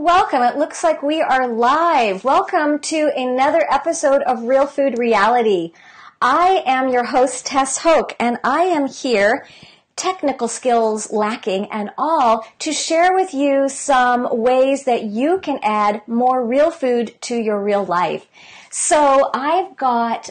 welcome. It looks like we are live. Welcome to another episode of Real Food Reality. I am your host, Tess Hoke, and I am here, technical skills lacking and all, to share with you some ways that you can add more real food to your real life. So I've got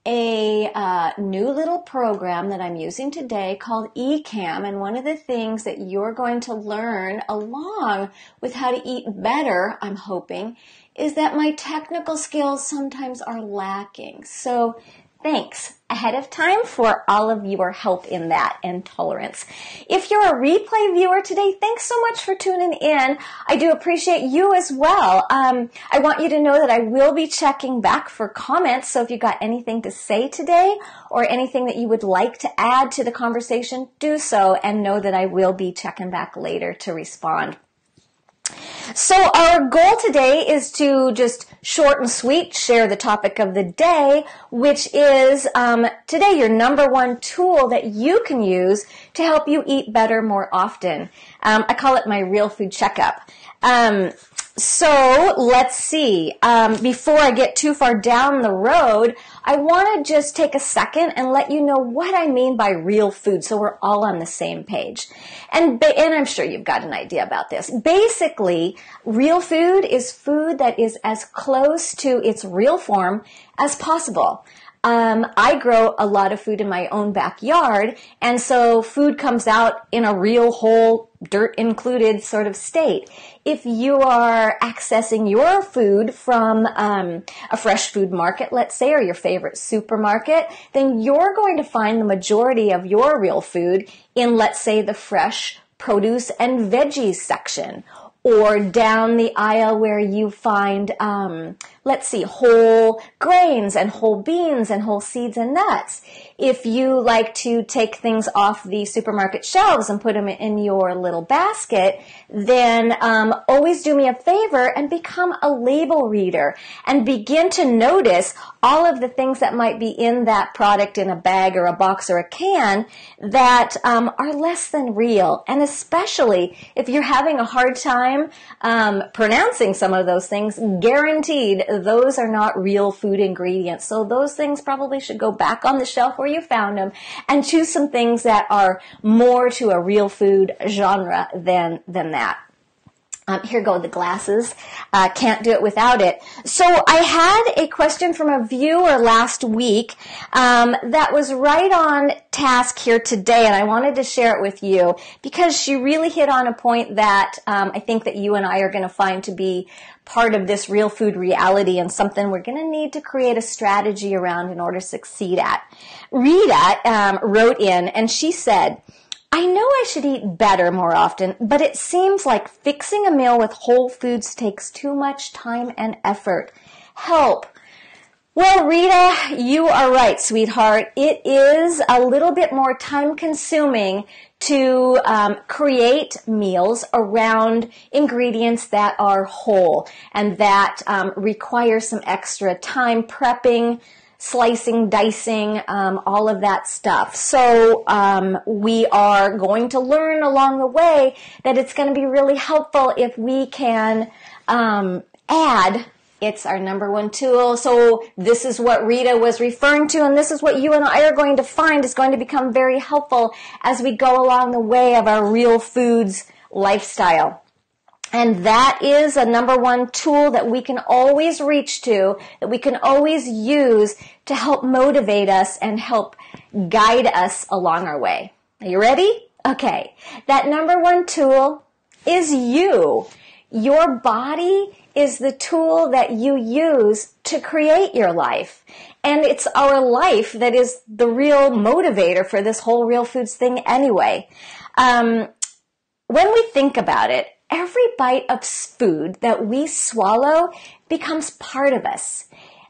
a new little program that I'm using today called Ecamm, and one of the things that you're going to learn along with how to eat better, I'm hoping, is that my technical skills sometimes are lacking. So thanks ahead of time for all of your help in that and tolerance. If you're a replay viewer today, thanks so much for tuning in. I do appreciate you as well. I want you to know that I will be checking back for comments, so if you got anything to say today or anything that you would like to add to the conversation, do so, and know that I will be checking back later to respond. So our goal today is to just short and sweet share the topic of the day, which is today your number one tool that you can use to help you eat better more often. I call it my real food checkup. So let's see. Before I get too far down the road, I want to just take a second and let you know what I mean by real food, so we're all on the same page. And I'm sure you've got an idea about this. Basically, real food is food that is as close to its real form as possible. I grow a lot of food in my own backyard, and so food comes out in a real whole, dirt included sort of state. If you are accessing your food from a fresh food market, let's say, or your favorite supermarket, then you're going to find the majority of your real food in, let's say, the fresh produce and veggies section, or down the aisle where you find, whole grains and whole beans and whole seeds and nuts. If you like to take things off the supermarket shelves and put them in your little basket, then always do me a favor and become a label reader and begin to notice all of the things that might be in that product in a bag or a box or a can that are less than real. And especially if you're having a hard time pronouncing some of those things, guaranteed those are not real food ingredients. So those things probably should go back on the shelf where you found them and choose some things that are more to a real food genre than that. Here go the glasses. Can't do it without it. So I had a question from a viewer last week that was right on task here today, and I wanted to share it with you because she really hit on a point that I think that you and I are going to find to be part of this real food reality and something we're going to need to create a strategy around in order to succeed at. Rita wrote in, and she said, I know I should eat better more often, but it seems like fixing a meal with whole foods takes too much time and effort. Help. Well, Rita, you are right, sweetheart. It is a little bit more time consuming to create meals around ingredients that are whole and that require some extra time prepping, slicing, dicing, all of that stuff. So we are going to learn along the way that it's going to be really helpful if we can add. It's our number one tool. So this is what Rita was referring to, and this is what you and I are going to find is going to become very helpful as we go along the way of our real foods lifestyle. And that is a number one tool that we can always reach to, that we can always use to help motivate us and help guide us along our way. Are you ready? Okay. That number one tool is you. Your body is the tool that you use to create your life. And it's our life that is the real motivator for this whole real foods thing anyway. When we think about it, every bite of food that we swallow becomes part of us.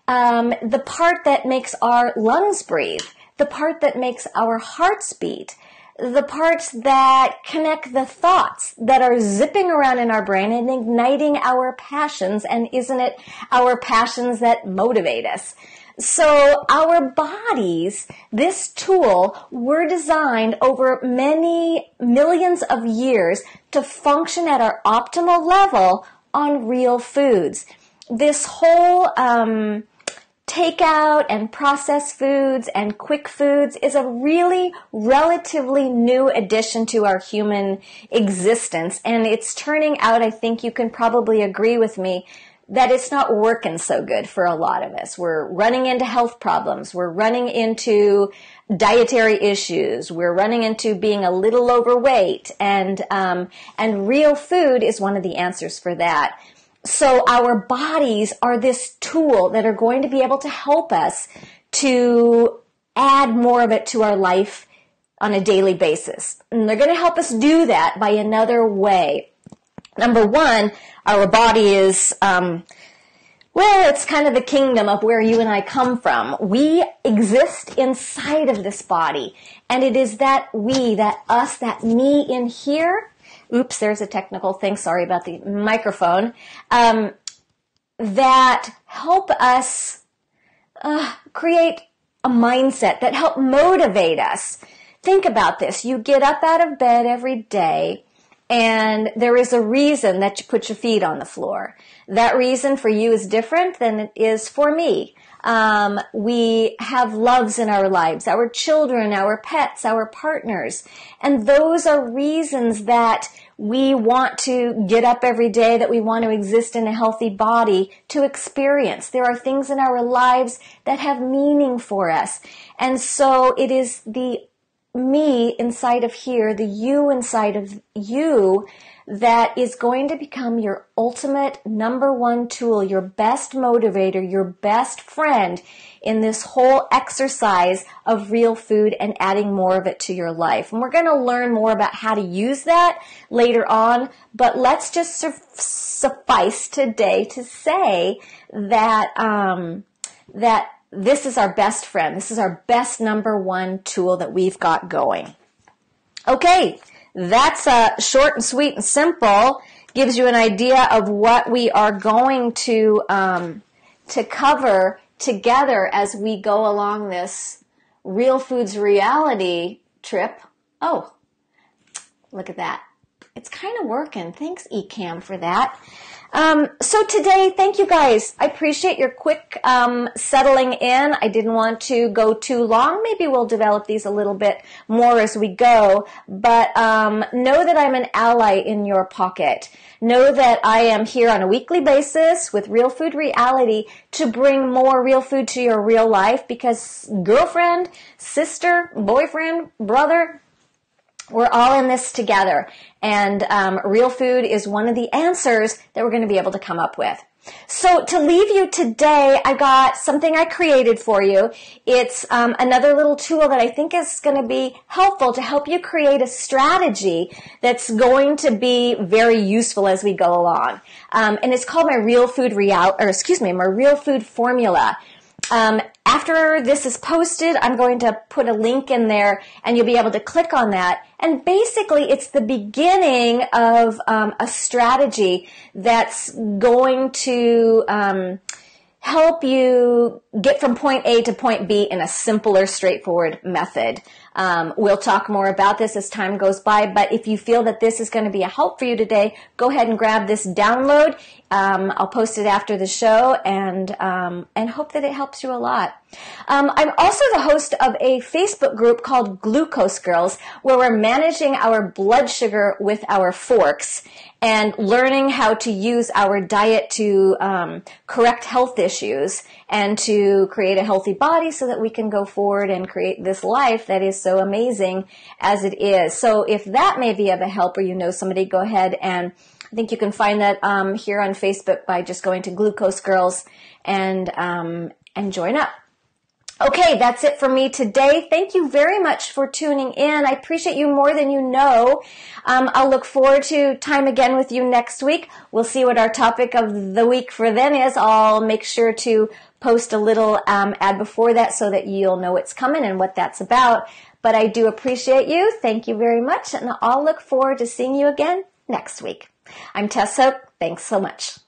The part that makes our lungs breathe, the part that makes our hearts beat, the parts that connect the thoughts that are zipping around in our brain and igniting our passions. And isn't it our passions that motivate us? So our bodies, this tool, were designed over many millions of years to function at our optimal level on real foods. This whole takeout and processed foods and quick foods is a really relatively new addition to our human existence. And it's turning out, I think you can probably agree with me, that it's not working so good for a lot of us. We're running into health problems. We're running into dietary issues. We're running into being a little overweight. And real food is one of the answers for that. So our bodies are this tool that are going to be able to help us to add more of it to our life on a daily basis. And they're going to help us do that by another way. Number one, our body is, it's kind of the kingdom of where you and I come from. We exist inside of this body. And it is that we, that us, that me in here. Oops, there's a technical thing. Sorry about the microphone. That help us create a mindset, that help motivate us. Think about this. You get up out of bed every day, and there is a reason that you put your feet on the floor. That reason for you is different than it is for me. We have loves in our lives, our children, our pets, our partners. And those are reasons that we want to get up every day, that we want to exist in a healthy body to experience. There are things in our lives that have meaning for us. And so it is the me inside of here, the you inside of you, that is going to become your ultimate number one tool, your best motivator, your best friend in this whole exercise of real food and adding more of it to your life. And we're going to learn more about how to use that later on, but let's just suffice today to say that that this is our best friend. This is our best number one tool that we've got going. Okay, that's short and sweet and simple. Gives you an idea of what we are going to cover together as we go along this Real Foods Reality trip. Oh, look at that. It's kind of working. Thanks, Ecamm, for that. So today, thank you guys. I appreciate your quick settling in. I didn't want to go too long. Maybe we'll develop these a little bit more as we go. But know that I'm an ally in your pocket. Know that I am here on a weekly basis with Real Food Reality to bring more real food to your real life, because girlfriend, sister, boyfriend, brother, we're all in this together, and real food is one of the answers that we're going to be able to come up with. So to leave you today, I got something I created for you. It's another little tool that I think is going to be helpful to help you create a strategy that's going to be very useful as we go along. And it's called my Real Food my Real Food Formula. After this is posted, I'm going to put a link in there, and you'll be able to click on that. And basically, it's the beginning of a strategy that's going to help you get from point A to point B in a simpler, straightforward method. We'll talk more about this as time goes by, but if you feel that this is going to be a help for you today, go ahead and grab this download. I'll post it after the show, and hope that it helps you a lot. I'm also the host of a Facebook group called Glucose Girls, where we're managing our blood sugar with our forks and learning how to use our diet to correct health issues and to create a healthy body so that we can go forward and create this life that is so amazing as it is. So if that may be of a help, or you know somebody, go ahead, and I think you can find that here on Facebook by just going to Glucose Girls and join up. Okay, that's it for me today. Thank you very much for tuning in. I appreciate you more than you know. I'll look forward to time again with you next week. We'll see what our topic of the week for then is. I'll make sure to post a little ad before that so that you'll know what's coming and what that's about. But I do appreciate you. Thank you very much, and I'll look forward to seeing you again next week. I'm Tess Hoke. Thanks so much.